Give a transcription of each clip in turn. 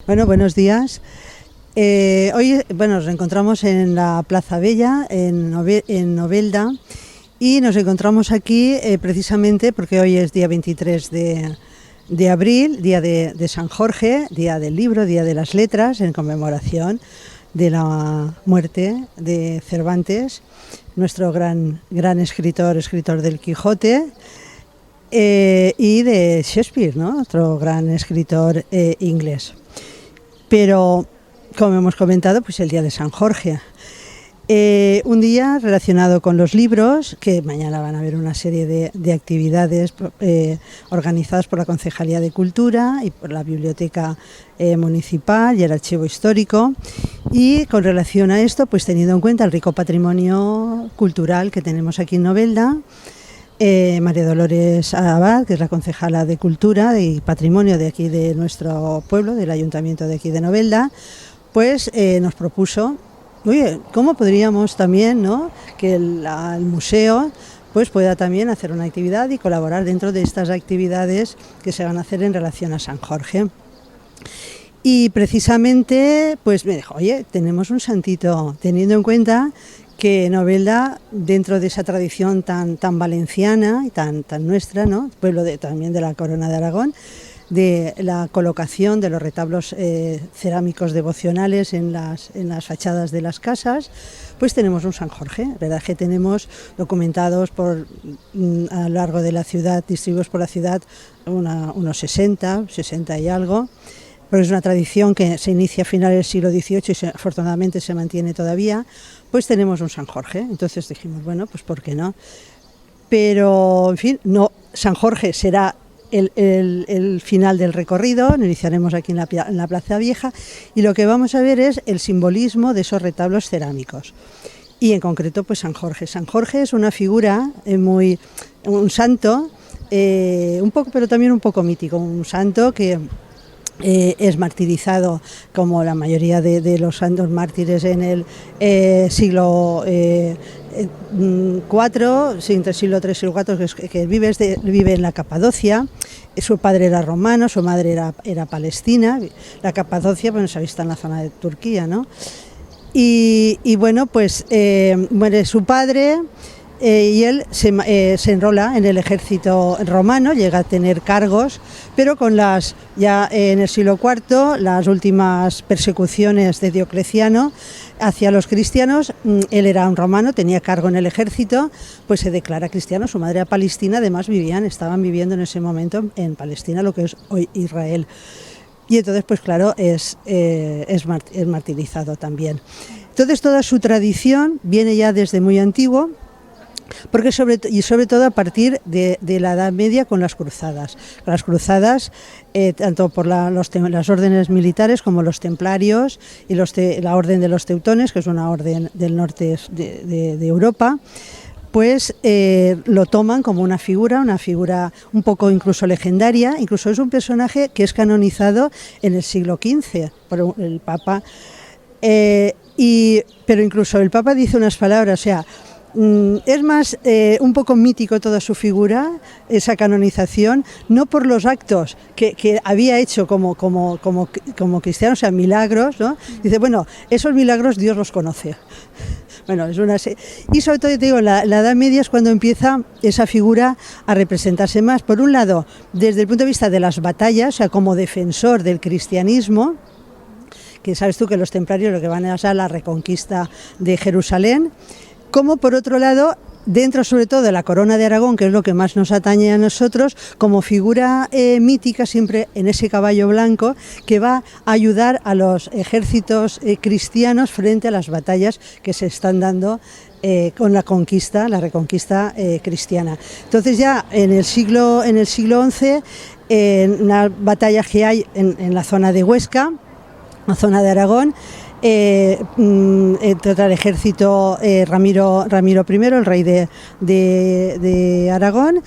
Bueno, buenos días. Hoy nos encontramos en la Plaza Bella, en Novelda, y nos encontramos aquí precisamente porque hoy es día 23 de abril, día de San Jorge, día del libro, día de las letras, en conmemoración de la muerte de Cervantes, nuestro gran escritor del Quijote, y de Shakespeare, ¿no? Otro gran escritor inglés. Pero, como hemos comentado, pues el día de San Jorge. Un día relacionado con los libros, que mañana van a haber una serie de actividades organizadas por la Concejalía de Cultura y por la Biblioteca Municipal y el Archivo Histórico. Y con relación a esto, pues teniendo en cuenta el rico patrimonio cultural que tenemos aquí en Novelda, María Dolores Abad, que es la concejala de Cultura y Patrimonio de aquí de nuestro pueblo, del Ayuntamiento de aquí de Novelda, pues nos propuso, oye, ¿cómo podríamos también, ¿no?, que el museo pues pueda también hacer una actividad y colaborar dentro de estas actividades que se van a hacer en relación a San Jorge? Y precisamente pues me dijo, oye, tenemos un santito, teniendo en cuenta que Novelda, dentro de esa tradición tan valenciana y tan nuestra, ¿no?, pueblo también de la Corona de Aragón, de la colocación de los retablos cerámicos devocionales en las fachadas de las casas, pues tenemos un San Jorge, ¿verdad? Que tenemos documentados a lo largo de la ciudad, distribuidos por la ciudad, unos 60 y algo. Porque es una tradición que se inicia a finales del siglo XVIII y afortunadamente se mantiene todavía, pues tenemos un San Jorge. Entonces dijimos, bueno, pues ¿por qué no? Pero, en fin, no, San Jorge será el final del recorrido, lo iniciaremos aquí en la Plaza Vieja, y lo que vamos a ver es el simbolismo de esos retablos cerámicos. Y en concreto, pues San Jorge. San Jorge es una figura un santo, un poco, pero también un poco mítico, un santo que es martirizado como la mayoría de los santos mártires en el siglo IV, entre el siglo III y el siglo IV, que vive en la Capadocia. Su padre era romano, su madre era palestina. La Capadocia, bueno, sabéis, está en la zona de Turquía, ¿no? Y bueno, pues muere su padre. Y él se enrola en el ejército romano, llega a tener cargos, pero ya en el siglo IV, las últimas persecuciones de Diocleciano hacia los cristianos, él era un romano, tenía cargo en el ejército, pues se declara cristiano. Su madre era palestina, además estaban viviendo en ese momento en Palestina, lo que es hoy Israel. Y entonces, pues claro, es martirizado también. Entonces toda su tradición viene ya desde muy antiguo, porque sobre todo a partir de la Edad Media con las cruzadas. Las cruzadas, tanto por las órdenes militares como los templarios y la orden de los teutones, que es una orden del norte de Europa, pues lo toman como una figura un poco incluso legendaria. Incluso es un personaje que es canonizado en el siglo XV por el Papa, pero incluso el Papa dice unas palabras, o sea, es más un poco mítico toda su figura, esa canonización, no por los actos que había hecho como cristiano, o sea, milagros, ¿no? Dice, bueno, esos milagros Dios los conoce. Bueno, y sobre todo, te digo, la Edad Media es cuando empieza esa figura a representarse más. Por un lado, desde el punto de vista de las batallas, o sea, como defensor del cristianismo, que sabes tú que los templarios lo que van a hacer la reconquista de Jerusalén, como por otro lado, dentro sobre todo de la Corona de Aragón, que es lo que más nos atañe a nosotros, como figura mítica siempre en ese caballo blanco que va a ayudar a los ejércitos cristianos frente a las batallas que se están dando con la reconquista cristiana. Entonces ya en el siglo XI, en una batalla que hay en la zona de Huesca, la zona de Aragón, contra el ejército Ramiro I, el rey de Aragón.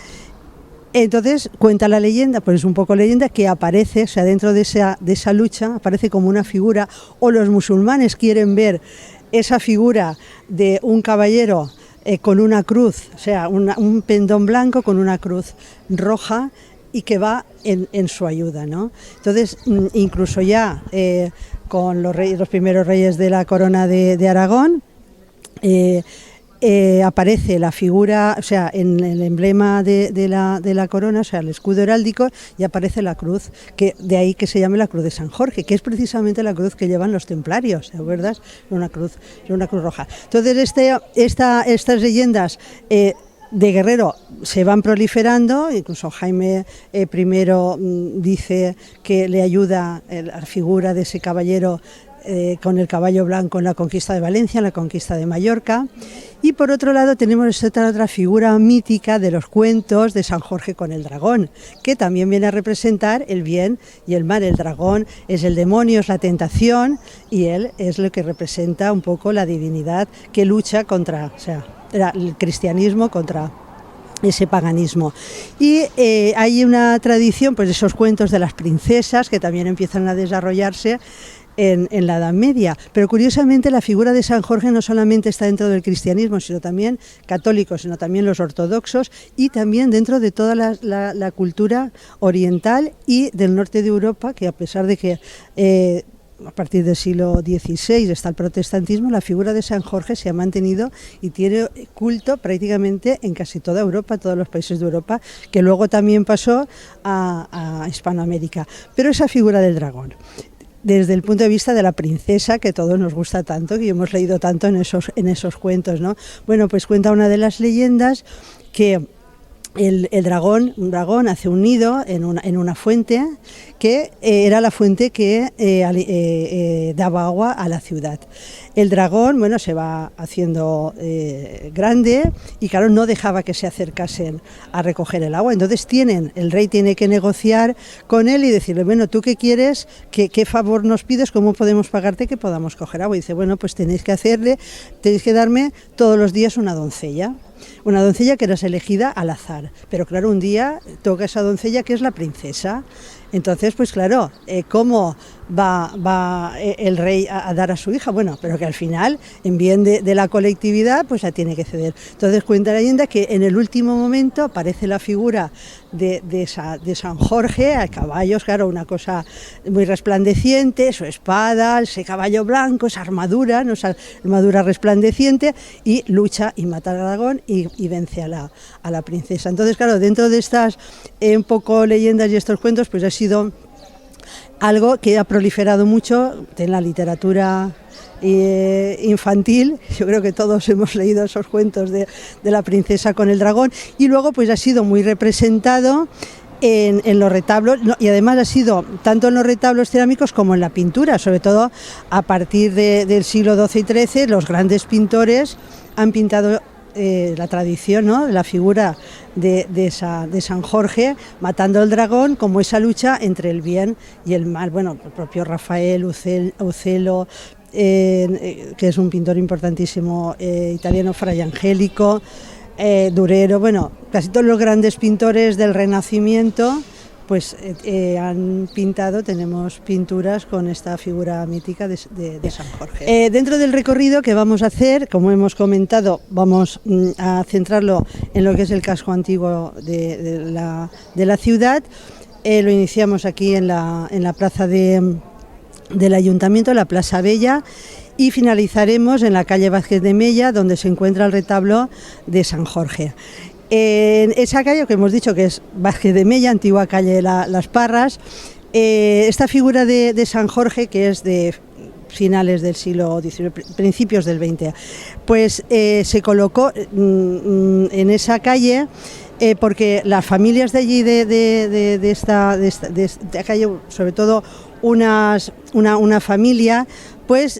Entonces cuenta la leyenda, pues es un poco leyenda, que aparece, o sea, dentro de esa lucha aparece como una figura, o los musulmanes quieren ver esa figura de un caballero con una cruz, o sea, un pendón blanco con una cruz roja, y que va en su ayuda, ¿no? Entonces, incluso ya con los primeros reyes de la corona de Aragón, aparece la figura, o sea, en el emblema de la corona, o sea, el escudo heráldico, y aparece la cruz, que de ahí que se llame la cruz de San Jorge, que es precisamente la cruz que llevan los templarios, ¿te acuerdas? Una cruz roja. Entonces, estas leyendas de guerrero se van proliferando, incluso Jaime I dice que le ayuda la figura de ese caballero con el caballo blanco en la conquista de Valencia, en la conquista de Mallorca. Y por otro lado tenemos esta otra figura mítica de los cuentos de San Jorge con el dragón, que también viene a representar el bien y el mal. El dragón es el demonio, es la tentación, y él es lo que representa un poco la divinidad que lucha contra, o sea, el cristianismo contra ese paganismo. Y hay una tradición, pues, de esos cuentos de las princesas que también empiezan a desarrollarse en la Edad Media, pero curiosamente la figura de San Jorge no solamente está dentro del cristianismo, sino también católicos, sino también los ortodoxos, y también dentro de toda la cultura oriental y del norte de Europa, que a pesar de que a partir del siglo XVI está el protestantismo, la figura de San Jorge se ha mantenido y tiene culto prácticamente en casi toda Europa, todos los países de Europa, que luego también pasó a Hispanoamérica. Pero esa figura del dragón, desde el punto de vista de la princesa, que a todos nos gusta tanto, que hemos leído tanto en esos cuentos, ¿no? Bueno, pues cuenta una de las leyendas que un dragón hace un nido en una fuente que era la fuente que daba agua a la ciudad. El dragón, bueno, se va haciendo grande y claro, no dejaba que se acercasen a recoger el agua. Entonces el rey tiene que negociar con él y decirle, bueno, ¿tú qué quieres? ¿Qué favor nos pides? ¿Cómo podemos pagarte que podamos coger agua? Y dice, bueno, pues tenéis que darme todos los días una doncella que era elegida al azar, pero claro, un día toca esa doncella que es la princesa. Entonces, pues claro, ¿cómo va el rey a dar a su hija? Bueno, pero que al final, en bien de la colectividad, pues la tiene que ceder. Entonces cuenta la leyenda que en el último momento aparece la figura de San Jorge, a caballos, claro, una cosa muy resplandeciente, su espada, ese caballo blanco, esa armadura, ¿no? Esa armadura resplandeciente, y lucha y mata al dragón y vence a la princesa. Entonces, claro, dentro de estas un poco leyendas y estos cuentos, pues ha sido algo que ha proliferado mucho en la literatura infantil. Yo creo que todos hemos leído esos cuentos de la princesa con el dragón, y luego pues ha sido muy representado en los retablos, y además ha sido tanto en los retablos cerámicos como en la pintura, sobre todo a partir del siglo XII y XIII. Los grandes pintores han pintado la tradición, ¿no?, la figura de San Jorge matando al dragón, como esa lucha entre el bien y el mal. Bueno, el propio Rafael, Uccello, que es un pintor importantísimo italiano, Fray Angélico, Durero, bueno, casi todos los grandes pintores del Renacimiento pues han pintado, tenemos pinturas con esta figura mítica de San Jorge. Dentro del recorrido que vamos a hacer, como hemos comentado, vamos a centrarlo en lo que es el casco antiguo de la ciudad. Lo iniciamos aquí en la plaza del Ayuntamiento, la Plaza Bella, y finalizaremos en la calle Vázquez de Mella, donde se encuentra el retablo de San Jorge. En esa calle, que hemos dicho que es Vázquez de Mella, antigua calle Las Parras, esta figura de San Jorge, que es de finales del siglo XIX, principios del XX, pues se colocó en esa calle porque las familias de allí, de esta calle, sobre todo una familia, pues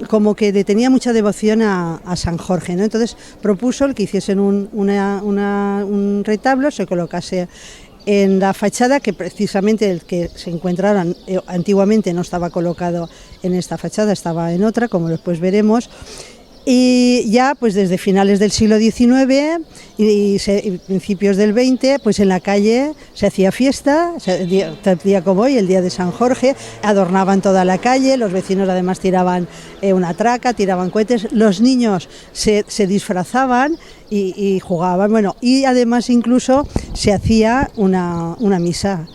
como que tenía mucha devoción a San Jorge, ¿no? Entonces propuso el que hiciesen un retablo, se colocase en la fachada, que precisamente el que se encontraba antiguamente no estaba colocado en esta fachada, estaba en otra, como después veremos. Y ya pues desde finales del siglo XIX y principios del XX, pues en la calle se hacía fiesta, tal día como hoy, el día de San Jorge, adornaban toda la calle, los vecinos además tiraban una traca, tiraban cohetes, los niños se disfrazaban y jugaban, bueno, y además incluso se hacía una misa.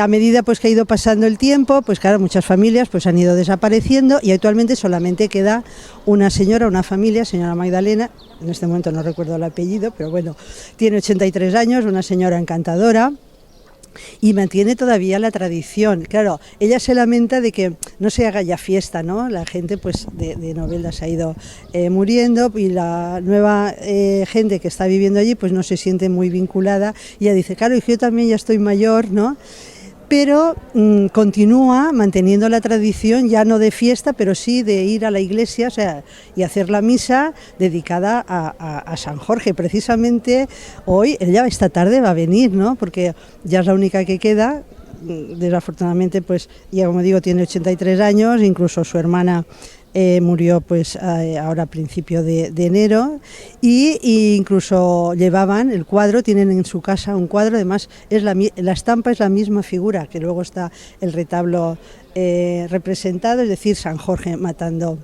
A medida pues que ha ido pasando el tiempo, pues claro, muchas familias pues han ido desapareciendo y actualmente solamente queda una señora, una familia, señora Magdalena, en este momento no recuerdo el apellido, pero bueno, tiene 83 años, una señora encantadora y mantiene todavía la tradición. Claro, ella se lamenta de que no se haga ya fiesta, ¿no? La gente pues de Novelda se ha ido muriendo y la nueva gente que está viviendo allí pues no se siente muy vinculada y ella dice, claro, yo también ya estoy mayor, ¿no? Pero continúa manteniendo la tradición, ya no de fiesta, pero sí de ir a la iglesia, o sea, y hacer la misa dedicada a San Jorge. Precisamente hoy, ella esta tarde va a venir, ¿no? Porque ya es la única que queda. Desafortunadamente, pues ya como digo, tiene 83 años, incluso su hermana murió pues ahora a principio de enero y incluso llevaban el cuadro, tienen en su casa un cuadro, además la estampa es la misma figura, que luego está el retablo representado, es decir, San Jorge matando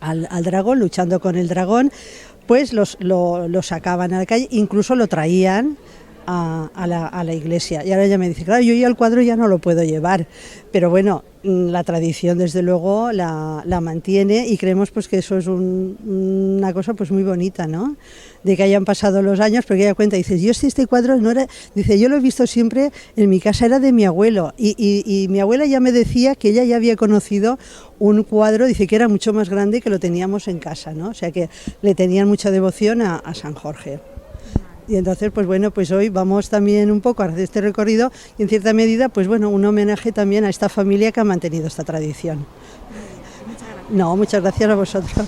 al dragón, luchando con el dragón, pues lo sacaban a la calle, incluso lo traían a la iglesia. Y ahora ella me dice, claro, yo ya el cuadro ya no lo puedo llevar, pero bueno, la tradición desde luego la mantiene y creemos pues que eso es una cosa pues muy bonita, ¿no? De que hayan pasado los años, porque ella cuenta, dice, yo este cuadro no era, dice, yo lo he visto siempre en mi casa, era de mi abuelo y mi abuela ya me decía que ella ya había conocido un cuadro, dice que era mucho más grande que lo teníamos en casa, ¿no? O sea que le tenían mucha devoción a San Jorge. Y entonces, pues bueno, pues hoy vamos también un poco a hacer este recorrido y en cierta medida, pues bueno, un homenaje también a esta familia que ha mantenido esta tradición. Muchas gracias. No, muchas gracias a vosotros.